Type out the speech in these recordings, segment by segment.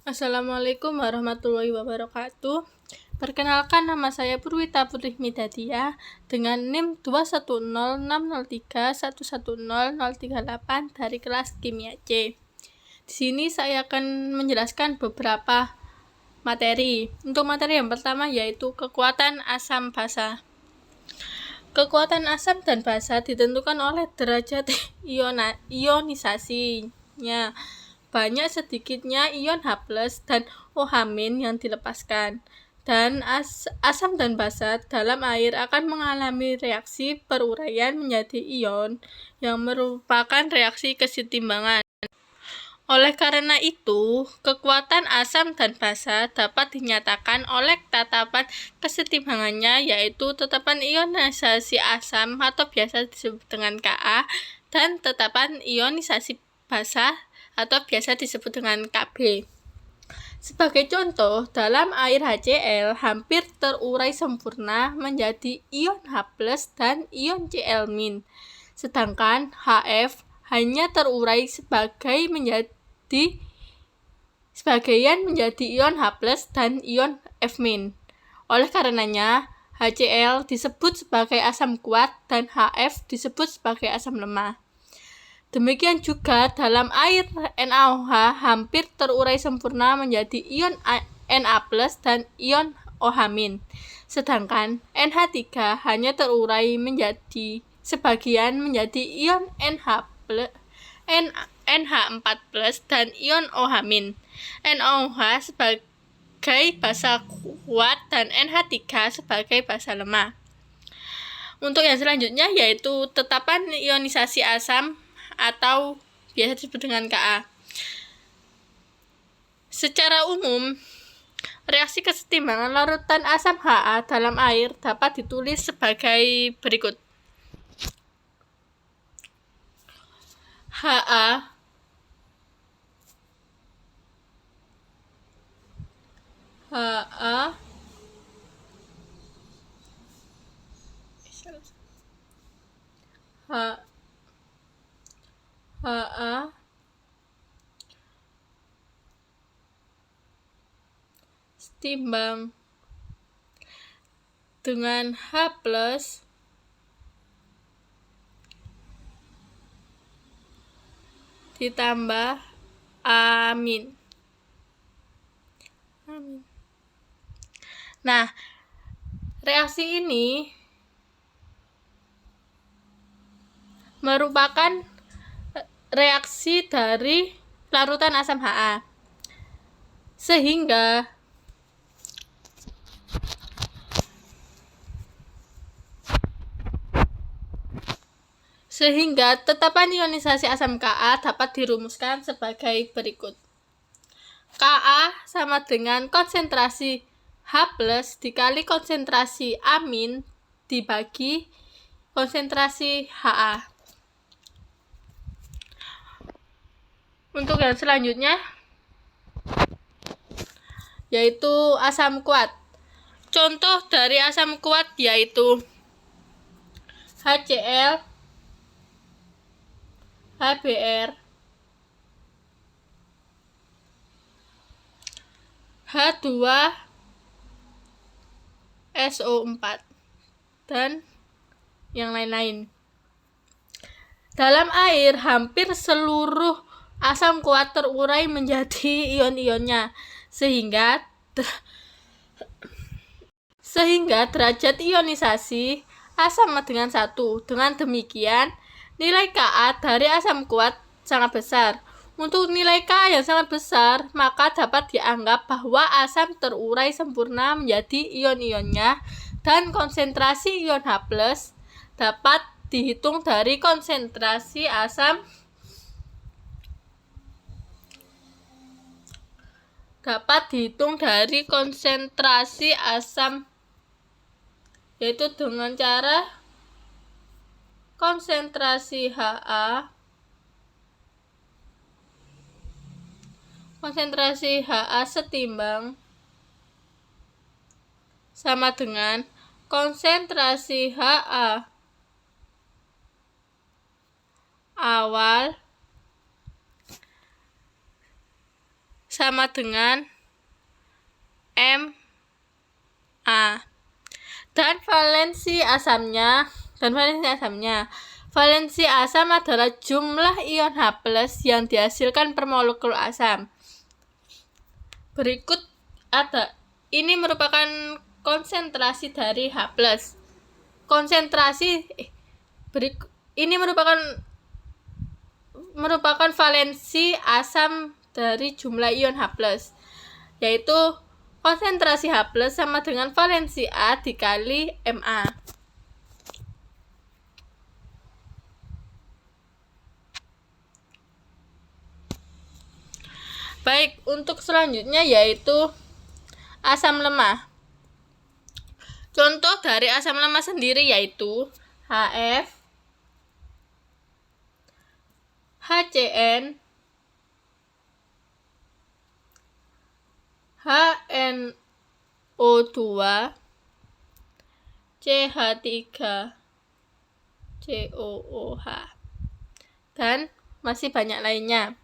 Assalamualaikum warahmatullahi wabarakatuh. Perkenalkan, nama saya Purwita Purihmidadiya dengan NIM 21060311038 dari kelas Kimia C. Di sini saya akan menjelaskan beberapa materi. Untuk materi yang pertama yaitu kekuatan asam basa. Kekuatan asam dan basa ditentukan oleh derajat ionisasinya. Banyak sedikitnya ion H+ dan OH- yang dilepaskan. Dan asam dan basa dalam air akan mengalami reaksi peruraian menjadi ion yang merupakan reaksi kesetimbangan. Oleh karena itu, kekuatan asam dan basa dapat dinyatakan oleh tatapan kesetimbangannya, yaitu tetapan ionisasi asam atau biasa disebut dengan Ka dan tetapan ionisasi basa atau biasa disebut dengan Kb. Sebagai contoh, dalam air HCl hampir terurai sempurna menjadi ion H+ dan ion Cl-. Sedangkan Hf hanya terurai sebagian menjadi ion H+ dan ion F-. Oleh karenanya, HCl disebut sebagai asam kuat dan Hf disebut sebagai asam lemah. Demikian juga dalam air NaOH hampir terurai sempurna menjadi ion Na+ dan ion OH-. Sedangkan NH3 hanya terurai sebagian menjadi ion NH4+ dan ion OH-. NaOH sebagai basa kuat dan NH3 sebagai basa lemah. Untuk yang selanjutnya yaitu tetapan ionisasi asam atau biasa disebut dengan Ka. Secara umum, reaksi kesetimbangan larutan asam Ha dalam air dapat ditulis sebagai berikut. Ha setimbang dengan H+ ditambah amin. Nah, reaksi ini merupakan reaksi dari larutan asam Ha. Sehingga tetapan ionisasi asam Ka dapat dirumuskan sebagai berikut. Ka sama dengan konsentrasi H+ dikali konsentrasi amin dibagi konsentrasi Ha. Untuk yang selanjutnya yaitu asam kuat. Contoh dari asam kuat yaitu HCl, HBr, H2SO4 dan yang lain-lain. Dalam air hampir seluruh asam kuat terurai menjadi ion-ionnya sehingga derajat ionisasi A sama dengan 1. Dengan demikian, nilai Ka dari asam kuat sangat besar. Untuk nilai Ka yang sangat besar, maka dapat dianggap bahwa asam terurai sempurna menjadi ion-ionnya dan konsentrasi ion H+ dapat dihitung dari konsentrasi asam yaitu dengan cara konsentrasi Ha setimbang sama dengan konsentrasi Ha awal sama dengan Ma. Dan valensi asamnya. Valensi asam adalah jumlah ion H+ yang dihasilkan per molekul asam. Berikut ini merupakan konsentrasi dari H+. Ini merupakan valensi asam dari jumlah ion H+, yaitu konsentrasi H+ sama dengan valensi A dikali Ma. Baik, untuk selanjutnya yaitu asam lemah. Contoh dari asam lemah sendiri yaitu HF, HCN, HNO2, CH3, COOH, dan masih banyak lainnya.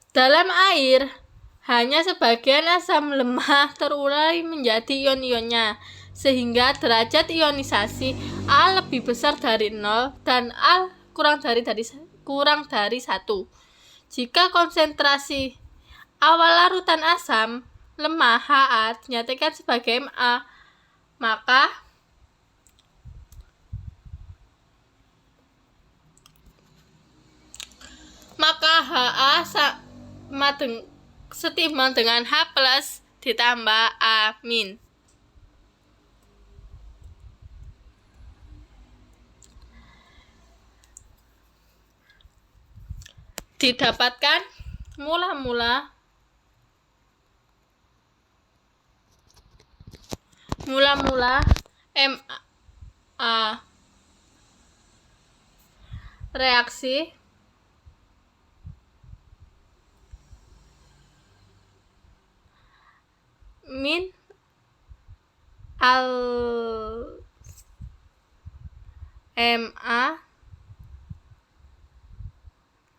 Dalam air, hanya sebagian asam lemah terurai menjadi ion-ionnya, sehingga derajat ionisasi A lebih besar dari 0 dan A kurang dari 1. Jika konsentrasi awal larutan asam lemah Ha dinyatakan sebagai Ma, maka Ha setimbang dengan H+ ditambah A-. Didapatkan mula-mula Ma reaksi min al Ma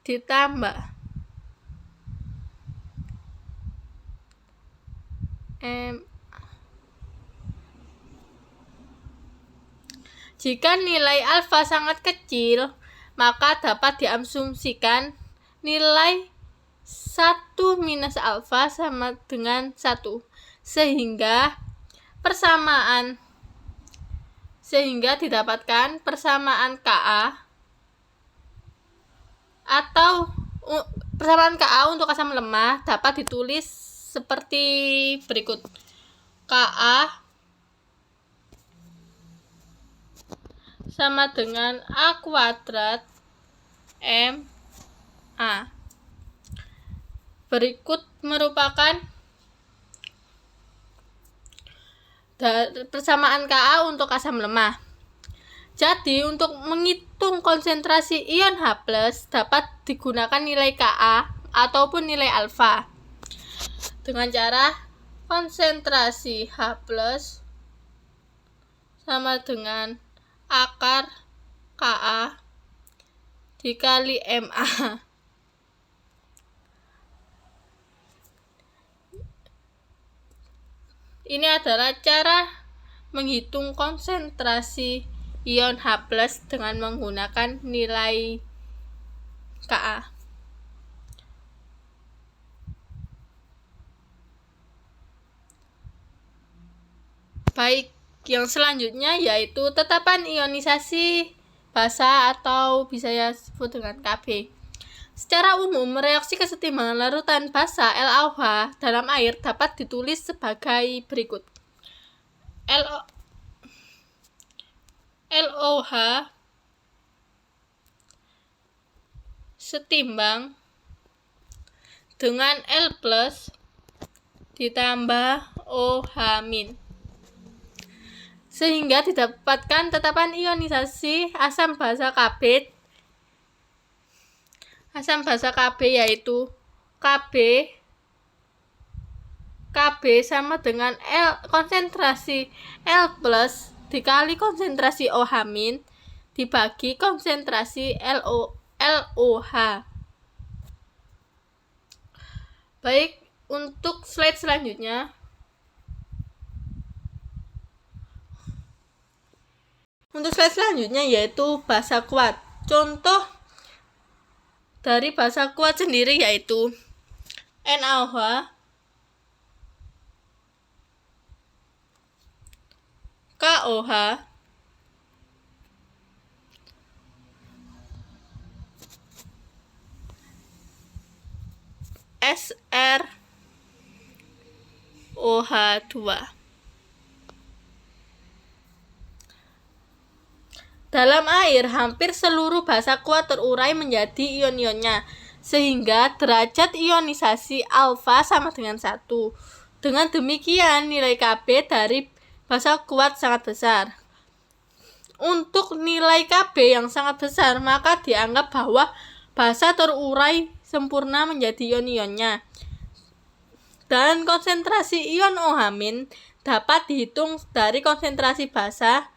ditambah M. Jika nilai alfa sangat kecil, maka dapat diasumsikan nilai 1 minus alfa sama dengan 1, sehingga didapatkan persamaan Ka atau persamaan Ka untuk asam lemah dapat ditulis seperti berikut. Ka sama dengan A kuadrat Ma. Berikut merupakan persamaan Ka untuk asam lemah. Jadi, untuk menghitung konsentrasi ion H+ dapat digunakan nilai Ka ataupun nilai alfa. Dengan cara konsentrasi H+ sama dengan akar Ka dikali Ma. Ini adalah cara menghitung konsentrasi ion H+ dengan menggunakan nilai Ka. Baik, yang selanjutnya yaitu tetapan ionisasi basa atau bisa disebut dengan Kb. Secara umum, reaksi kesetimbangan larutan basa LaOH dalam air dapat ditulis sebagai berikut. LOH setimbang dengan L+ ditambah OH-. Sehingga didapatkan tetapan ionisasi asam basa Kb yaitu Kb sama dengan konsentrasi L+ dikali konsentrasi OH- dibagi konsentrasi LOH. Baik, untuk slide selanjutnya. Untuk slide selanjutnya yaitu bahasa kuat. Contoh dari bahasa kuat sendiri yaitu NaOH, KOH, SrOH2. Dalam air, hampir seluruh basa kuat terurai menjadi ion-ionnya, sehingga derajat ionisasi alfa sama dengan 1. Dengan demikian, nilai Kb dari basa kuat sangat besar. Untuk nilai Kb yang sangat besar, maka dianggap bahwa basa terurai sempurna menjadi ion-ionnya. Dan konsentrasi ion OH- dapat dihitung dari konsentrasi basa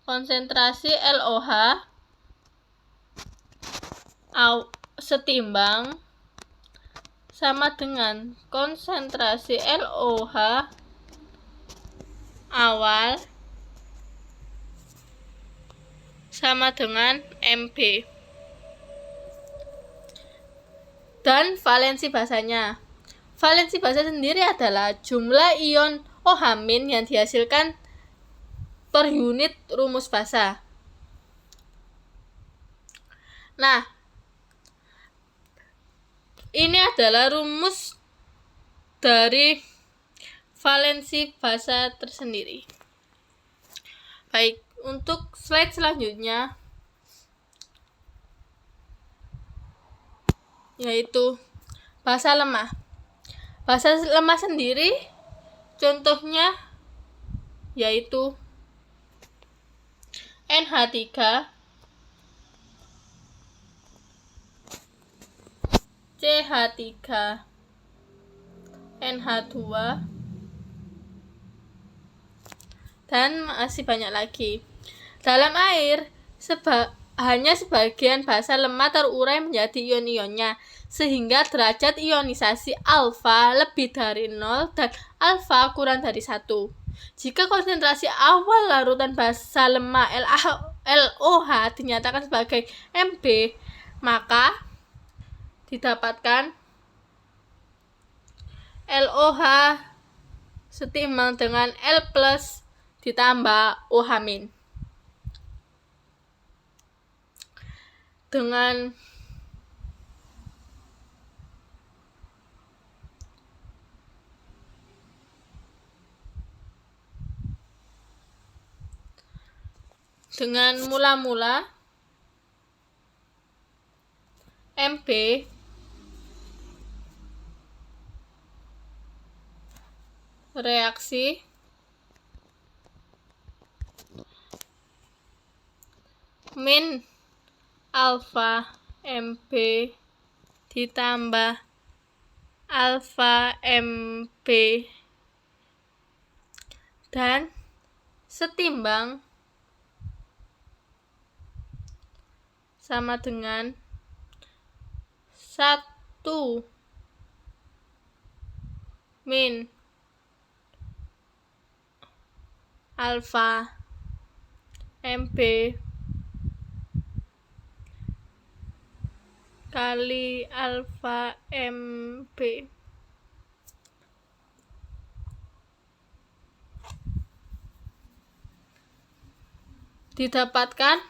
konsentrasi LOH setimbang sama dengan konsentrasi LOH awal sama dengan Mb. Dan valensi basanya. Valensi basa sendiri adalah jumlah ion OH- yang dihasilkan per unit rumus basa. Nah, ini adalah rumus dari valensi basa tersendiri. Baik, untuk slide selanjutnya yaitu basa lemah. Basa lemah sendiri contohnya yaitu NH3, CH3, NH2, dan masih banyak lagi. Dalam air, hanya sebagian basa lemah terurai menjadi ion-ionnya, sehingga derajat ionisasi alfa lebih dari 0 dan alfa kurang dari 1. Jika konsentrasi awal larutan basa lemah LOH dinyatakan sebagai Mb, maka didapatkan LOH setimbang dengan L plus ditambah OH-. Dengan mula-mula Mb reaksi min alfa Mb ditambah alfa Mb dan setimbang sama dengan 1 min alfa Mb kali alfa Mb. Didapatkan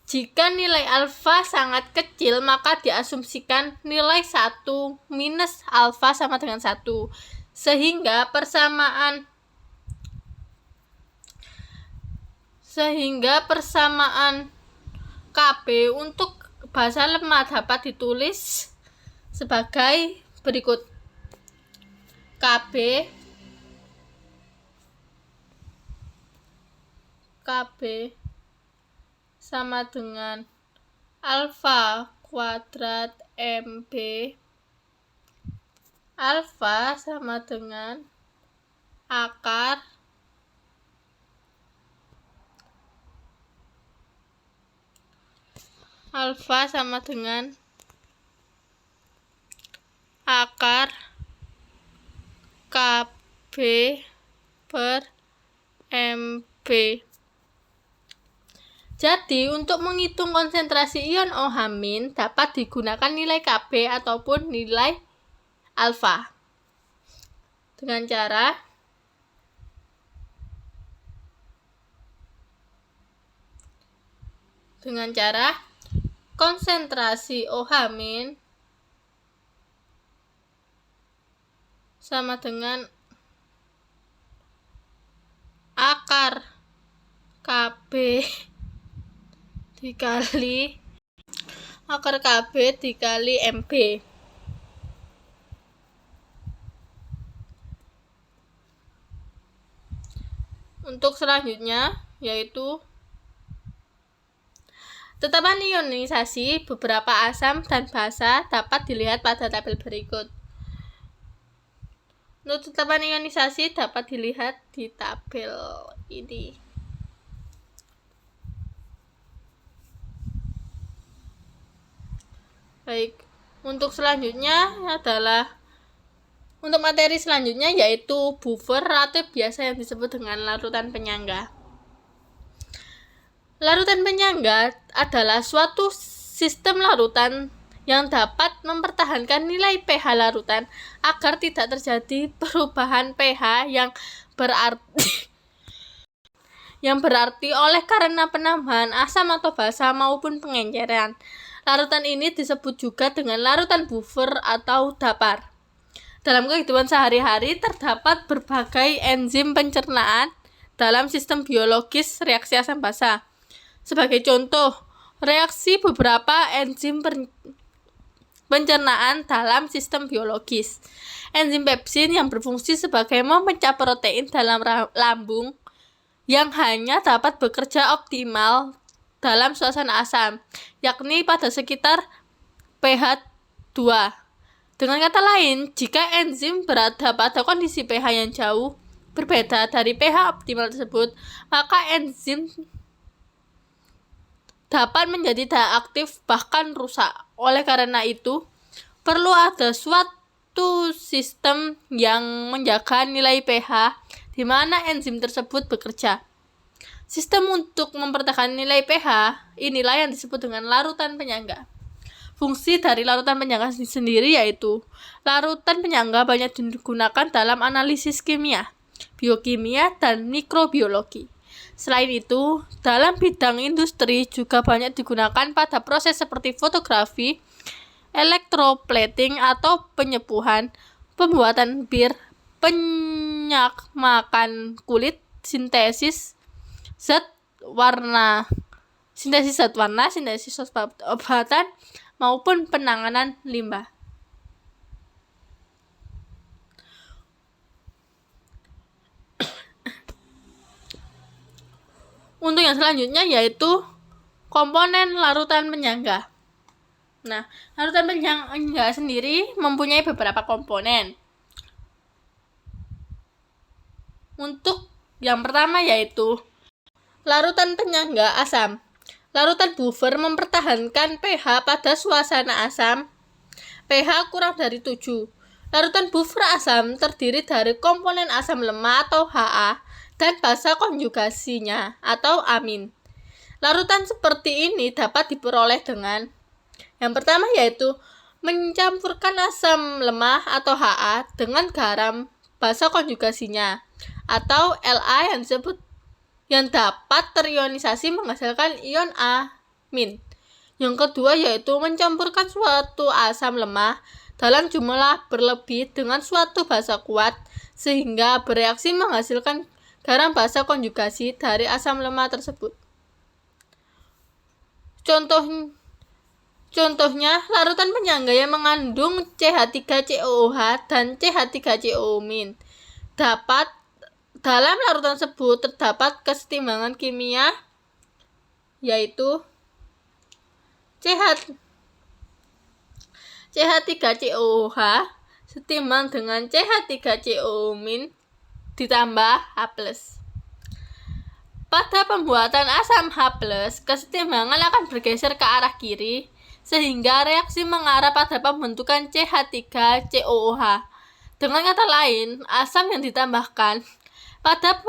jika nilai alfa sangat kecil, maka diasumsikan nilai 1 minus alfa sama dengan 1. Sehingga persamaan Kb untuk basa lemah dapat ditulis sebagai berikut. Kb sama dengan alfa kuadrat Mb, alfa sama dengan akar alfa sama dengan akar KB per MB. Jadi, untuk menghitung konsentrasi ion OH- dapat digunakan nilai KB ataupun nilai alfa. Dengan cara konsentrasi OH- sama dengan akar KB dikali MB. Untuk selanjutnya yaitu tetapan ionisasi beberapa asam dan basa dapat dilihat pada tabel berikut. Untuk tetapan ionisasi dapat dilihat di tabel ini. Baik, untuk materi selanjutnya yaitu buffer atau biasa yang disebut dengan larutan penyangga. Larutan penyangga adalah suatu sistem larutan yang dapat mempertahankan nilai pH larutan agar tidak terjadi perubahan pH yang berarti oleh karena penambahan asam atau basa maupun pengenceran. Larutan ini disebut juga dengan larutan buffer atau dapar. Dalam kehidupan sehari-hari terdapat berbagai enzim pencernaan dalam sistem biologis reaksi asam basa. Sebagai contoh, reaksi beberapa enzim pencernaan dalam sistem biologis. Enzim pepsin yang berfungsi sebagai memecah protein dalam lambung yang hanya dapat bekerja optimal dalam suasana asam, yakni pada sekitar pH 2. Dengan kata lain, jika enzim berada pada kondisi pH yang jauh berbeda dari pH optimal tersebut, maka enzim dapat menjadi tidak aktif bahkan rusak. Oleh karena itu, perlu ada suatu sistem yang menjaga nilai pH di mana enzim tersebut bekerja. Sistem untuk mempertahankan nilai pH inilah yang disebut dengan larutan penyangga. Fungsi dari larutan penyangga sendiri yaitu larutan penyangga banyak digunakan dalam analisis kimia, biokimia, dan mikrobiologi. Selain itu, dalam bidang industri juga banyak digunakan pada proses seperti fotografi, elektroplating atau penyepuhan, pembuatan bir, penyamakan kulit, sintesis zat warna, sintesis obat-obatan, maupun penanganan limbah. Untuk yang selanjutnya yaitu komponen larutan penyangga. Nah, larutan penyangga sendiri mempunyai beberapa komponen. Untuk yang pertama yaitu larutan penyangga asam. Larutan buffer mempertahankan pH pada suasana asam pH kurang dari 7. Larutan buffer asam terdiri dari komponen asam lemah atau HA dan basa konjugasinya atau amin. Larutan seperti ini dapat diperoleh dengan yang pertama yaitu mencampurkan asam lemah atau HA dengan garam basa konjugasinya atau La yang dapat terionisasi menghasilkan ion amin. Yang kedua yaitu mencampurkan suatu asam lemah dalam jumlah berlebih dengan suatu basa kuat sehingga bereaksi menghasilkan garam basa konjugasi dari asam lemah tersebut. Contohnya, larutan penyangga yang mengandung CH3COOH dan CH3COO- dalam larutan tersebut terdapat kesetimbangan kimia yaitu CH3COOH setimbang dengan CH3COO- ditambah H+. Pada pembuatan asam H+, kesetimbangan akan bergeser ke arah kiri, sehingga reaksi mengarah pada pembentukan CH3COOH. Dengan kata lain, asam yang ditambahkan pada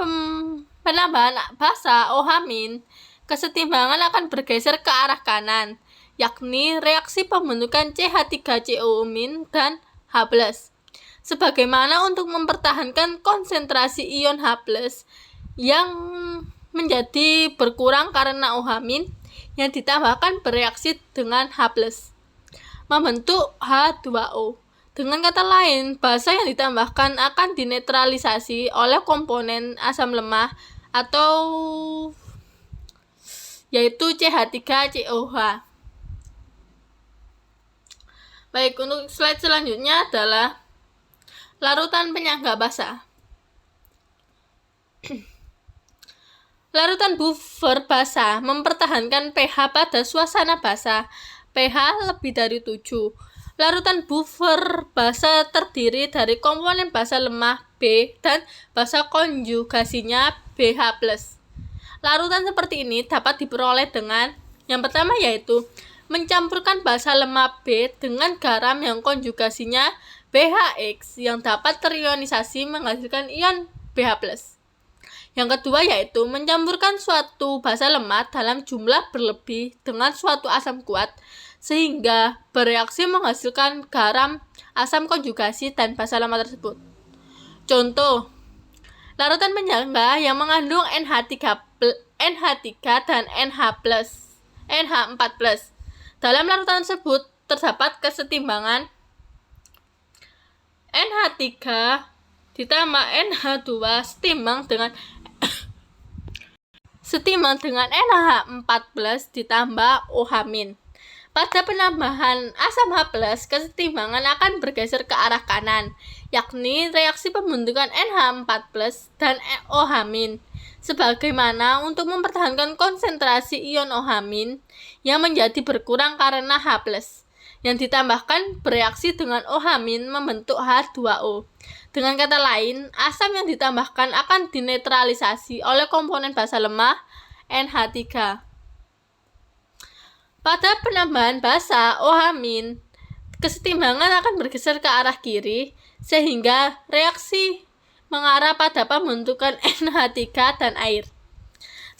penambahan basa OH-, kesetimbangan akan bergeser ke arah kanan, yakni reaksi pembentukan CH3COO- dan H+. Sebagaimana untuk mempertahankan konsentrasi ion H+ yang menjadi berkurang karena OH- yang ditambahkan bereaksi dengan H+, membentuk H2O. Dengan kata lain, basa yang ditambahkan akan dinetralisasi oleh komponen asam lemah atau yaitu CH3COOH. Baik, untuk slide selanjutnya adalah larutan penyangga basa. Larutan buffer basa mempertahankan pH pada suasana basa, pH lebih dari 7. Larutan buffer basa terdiri dari komponen basa lemah B dan basa konjugasinya BH+. Larutan seperti ini dapat diperoleh dengan yang pertama yaitu mencampurkan basa lemah B dengan garam yang konjugasinya BHX yang dapat terionisasi menghasilkan ion BH+. Yang kedua yaitu mencampurkan suatu basa lemah dalam jumlah berlebih dengan suatu asam kuat sehingga bereaksi menghasilkan garam, asam konjugasi, dan basa lemah tersebut. Contoh, larutan penyangga yang mengandung NH3 dan NH4+. Dalam larutan tersebut terdapat kesetimbangan NH3 ditambah NH2 setimbang dengan NH4+ ditambah OH-. Pada penambahan asam H+, kesetimbangan akan bergeser ke arah kanan, yakni reaksi pembentukan NH4+ dan OH-. Sebagaimana untuk mempertahankan konsentrasi ion OH- yang menjadi berkurang karena H+, yang ditambahkan bereaksi dengan OH- membentuk H2O. Dengan kata lain, asam yang ditambahkan akan dinetralisasi oleh komponen basa lemah NH3. Pada penambahan basa OH-, kesetimbangan akan bergeser ke arah kiri, sehingga reaksi mengarah pada pembentukan NH3 dan air.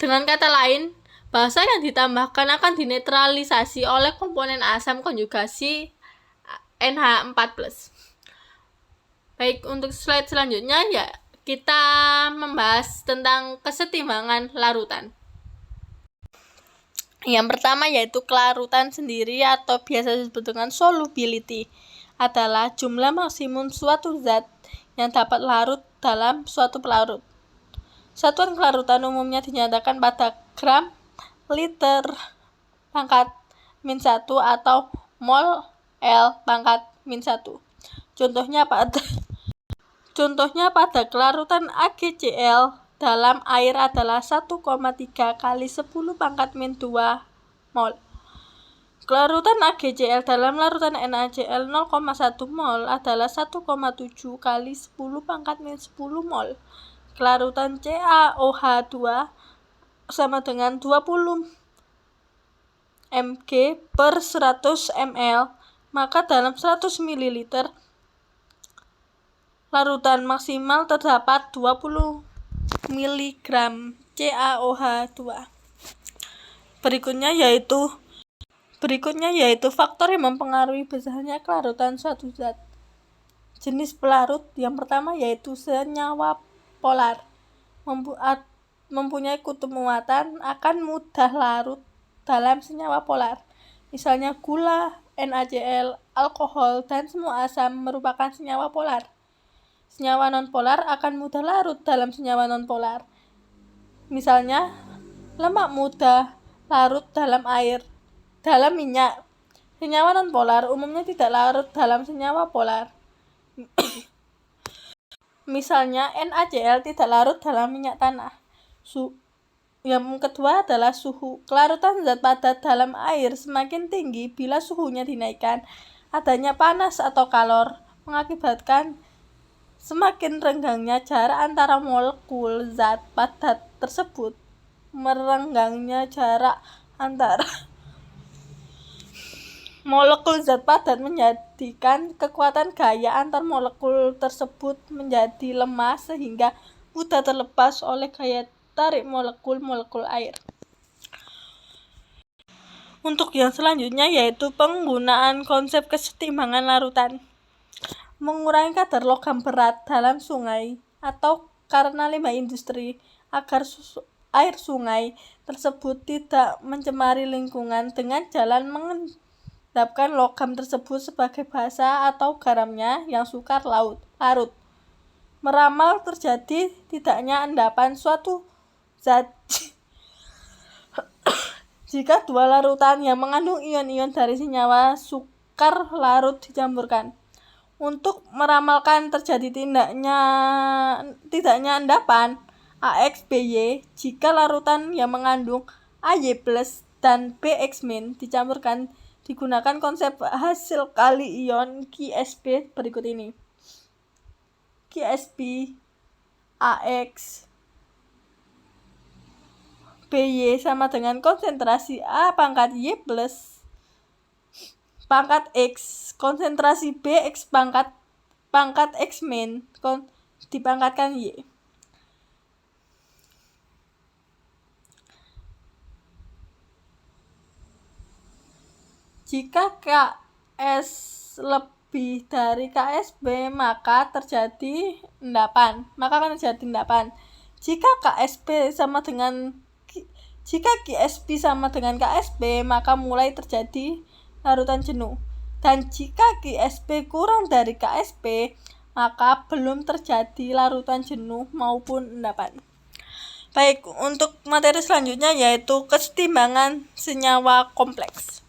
Dengan kata lain, basa yang ditambahkan akan dinetralisasi oleh komponen asam konjugasi NH4+. Baik, untuk slide selanjutnya ya kita membahas tentang kesetimbangan larutan. Yang pertama yaitu kelarutan sendiri atau biasa disebut dengan solubility adalah jumlah maksimum suatu zat yang dapat larut dalam suatu pelarut. Satuan kelarutan umumnya dinyatakan pada gram liter pangkat -1 atau mol L pangkat -1. Contohnya pada kelarutan AgCl dalam air adalah 1,3 kali 10 pangkat -2 mol. Kelarutan AgCl dalam larutan NaCl 0,1 mol adalah 1,7 kali 10 pangkat -10 mol. Kelarutan CaOH2 sama dengan 20 mg per 100 ml, maka dalam 100 ml larutan maksimal terdapat 20 mg CaOH2. Berikutnya yaitu faktor yang mempengaruhi besarnya kelarutan suatu zat. Jenis pelarut yang pertama yaitu senyawa polar. Mempunyai kutub muatan akan mudah larut dalam senyawa polar. Misalnya gula, NaCl, alkohol, dan semua asam merupakan senyawa polar. Senyawa nonpolar akan mudah larut dalam senyawa nonpolar. Misalnya, lemak mudah larut dalam air, dalam minyak. Senyawa nonpolar umumnya tidak larut dalam senyawa polar. Misalnya, NaCl tidak larut dalam minyak tanah. Yang kedua adalah suhu. Kelarutan zat padat dalam air semakin tinggi bila suhunya dinaikkan. Adanya panas atau kalor mengakibatkan Semakin renggangnya jarak antara molekul zat padat tersebut, merenggangnya jarak antara molekul zat padat menjadikan kekuatan gaya antar molekul tersebut menjadi lemah sehingga mudah terlepas oleh gaya tarik molekul-molekul air. Untuk yang selanjutnya yaitu penggunaan konsep kesetimbangan larutan. Mengurangi kadar logam berat dalam sungai atau karena limbah industri agar air sungai tersebut tidak mencemari lingkungan dengan jalan mengendapkan logam tersebut sebagai basa atau garamnya yang sukar larut. Meramal terjadi tidaknya endapan suatu zat jika dua larutan yang mengandung ion-ion dari senyawa sukar larut dicampurkan. Untuk meramalkan terjadi tidaknya endapan AX-BY jika larutan yang mengandung AY+ dan BX- dicampurkan, digunakan konsep hasil kali ion QSP berikut ini. QSP AX BY sama dengan konsentrasi A pangkat Y plus pangkat X, konsentrasi BX pangkat X- dipangkatkan Y. Jika KS lebih dari KSB maka akan terjadi endapan. Jika KSB sama dengan KSB maka mulai terjadi larutan jenuh. Dan jika KSB kurang dari KSB maka belum terjadi larutan jenuh maupun endapan. Baik, untuk materi selanjutnya yaitu kesetimbangan senyawa kompleks.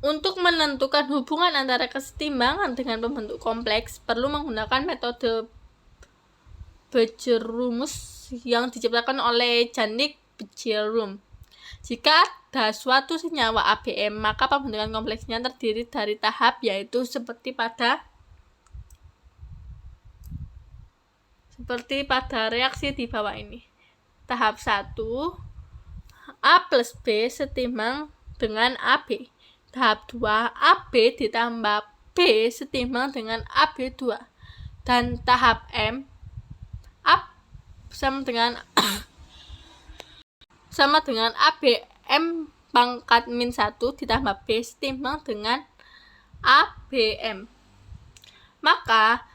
Untuk menentukan hubungan antara kesetimbangan dengan pembentuk kompleks perlu menggunakan metode Becher-Rumus yang diciptakan oleh Janik Becher-Rum. Jika ada suatu senyawa ABM, maka pembentukan kompleksnya terdiri dari tahap yaitu seperti pada reaksi di bawah ini. Tahap 1, A plus B setimbang dengan AB. Tahap 2, AB ditambah B setimbang dengan AB2. Dan tahap M, A sama dengan ABM pangkat min 1 ditambah B setimbang dengan ABM. Maka,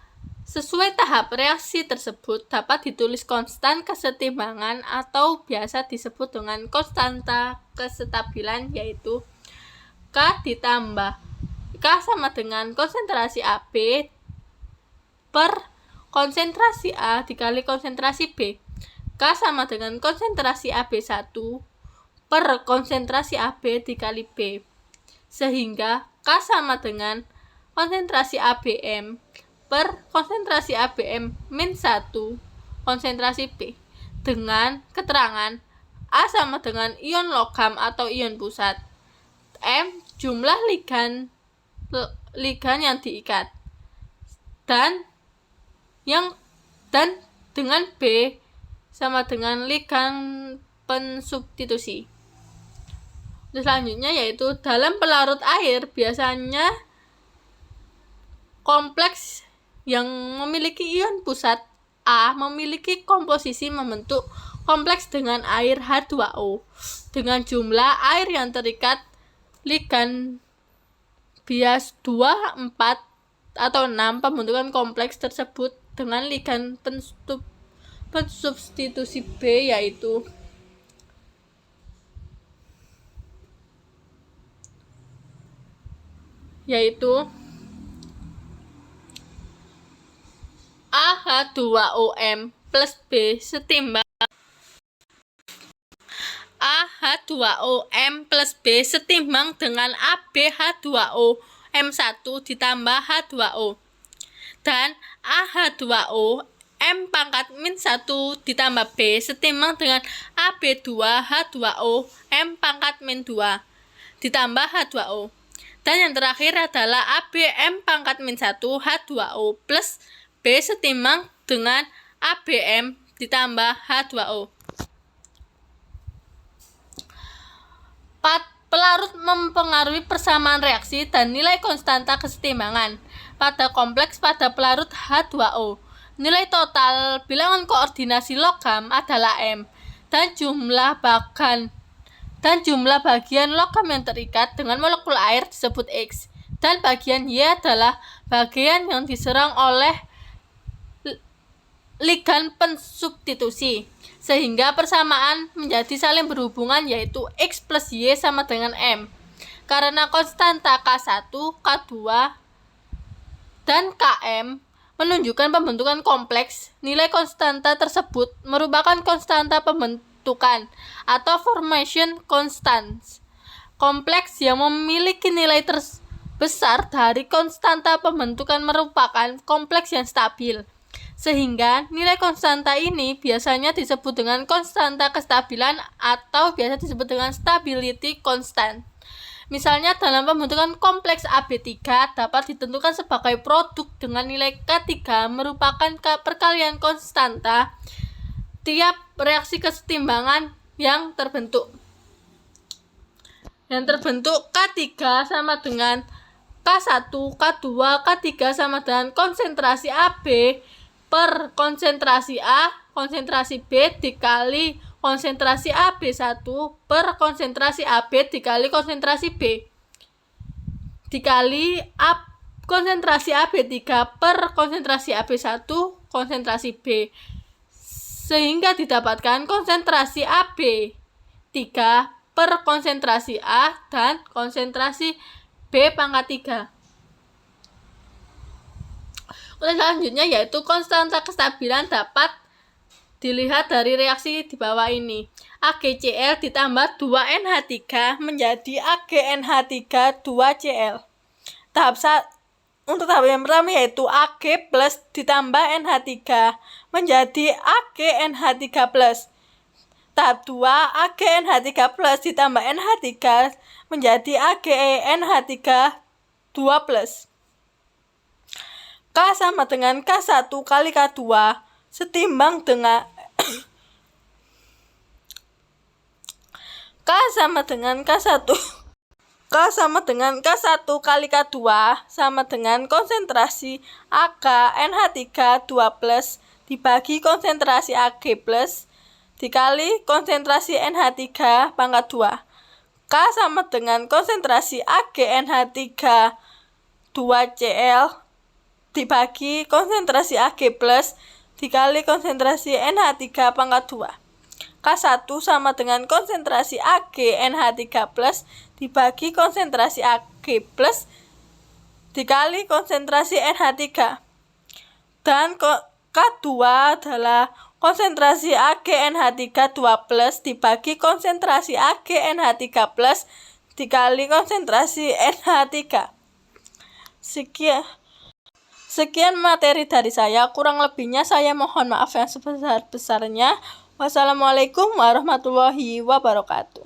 sesuai tahap reaksi tersebut dapat ditulis konstan kesetimbangan atau biasa disebut dengan konstanta kestabilan yaitu K sama dengan konsentrasi AB per konsentrasi A dikali konsentrasi B. K sama dengan konsentrasi AB1 per konsentrasi AB dikali B. Sehingga K sama dengan konsentrasi ABM per konsentrasi ABM min 1 konsentrasi B. Dengan keterangan A sama dengan ion logam atau ion pusat. M jumlah ligan yang diikat. Dan dengan B sama dengan ligan pensubstitusi. Selanjutnya yaitu dalam pelarut air biasanya kompleks yang memiliki ion pusat A memiliki komposisi membentuk kompleks dengan air H2O dengan jumlah air yang terikat ligan bias 2, 4, atau 6. Pembentukan kompleks tersebut dengan ligan pensubstitusi B yaitu AH2OM plus B setimbang AH2OM plus B setimbang dengan AbH2O M1 ditambah H2O. Dan AH2O M pangkat min 1 ditambah B setimbang dengan AB2 H2O M pangkat min 2 ditambah H2O. Dan yang terakhir adalah ABM pangkat min 1 H2O plus B setimbang dengan ABM ditambah H2O. Pelarut mempengaruhi persamaan reaksi dan nilai konstanta kesetimbangan pada kompleks pada pelarut H2O. Nilai total bilangan koordinasi logam adalah M dan jumlah bagian logam yang terikat dengan molekul air disebut X, dan bagian Y adalah bagian yang diserang oleh ligan pensubstitusi, sehingga persamaan menjadi saling berhubungan, yaitu X plus Y sama dengan M. Karena konstanta K1, K2, dan Km menunjukkan pembentukan kompleks, nilai konstanta tersebut merupakan konstanta pembentukan atau formation constants. Kompleks yang memiliki nilai terbesar dari konstanta pembentukan merupakan kompleks yang stabil, sehingga nilai konstanta ini biasanya disebut dengan konstanta kestabilan atau biasa disebut dengan stability constant. Misalnya dalam pembentukan kompleks AB3 dapat ditentukan sebagai produk dengan nilai K3 merupakan perkalian konstanta tiap reaksi kesetimbangan yang terbentuk. Yang terbentuk K3 sama dengan K1, K2, K3 sama dengan konsentrasi AB per konsentrasi A, konsentrasi B dikali konsentrasi AB1 per konsentrasi AB dikali konsentrasi B dikali konsentrasi AB3 per konsentrasi AB1 konsentrasi B, sehingga didapatkan konsentrasi AB3 per konsentrasi A dan konsentrasi B pangkat 3. Selanjutnya yaitu konstanta kestabilan dapat dilihat dari reaksi di bawah ini. AgCl ditambah 2NH3 menjadi AgNH3 2Cl. Untuk tahap yang pertama yaitu Ag plus ditambah NH3 menjadi AgNH3 plus. Tahap 2 AgNH3 plus ditambah NH3 menjadi AgNH3 2 plus. K sama dengan K1 kali K2 setimbang dengan K sama dengan K1 kali K2 sama dengan konsentrasi Ag NH3 2 plus dibagi konsentrasi Ag plus dikali konsentrasi NH3 pangkat 2. K sama dengan konsentrasi Ag NH3 2Cl dibagi konsentrasi Ag plus dikali konsentrasi NH3 pangkat 2. K1 sama dengan konsentrasi Ag NH3 plus dibagi konsentrasi Ag plus dikali konsentrasi NH3. Dan K2 adalah konsentrasi Ag NH3 2 plus dibagi konsentrasi Ag NH3 plus dikali konsentrasi NH3. Sekian materi dari saya, kurang lebihnya saya mohon maaf yang sebesar-besarnya. Wassalamualaikum warahmatullahi wabarakatuh.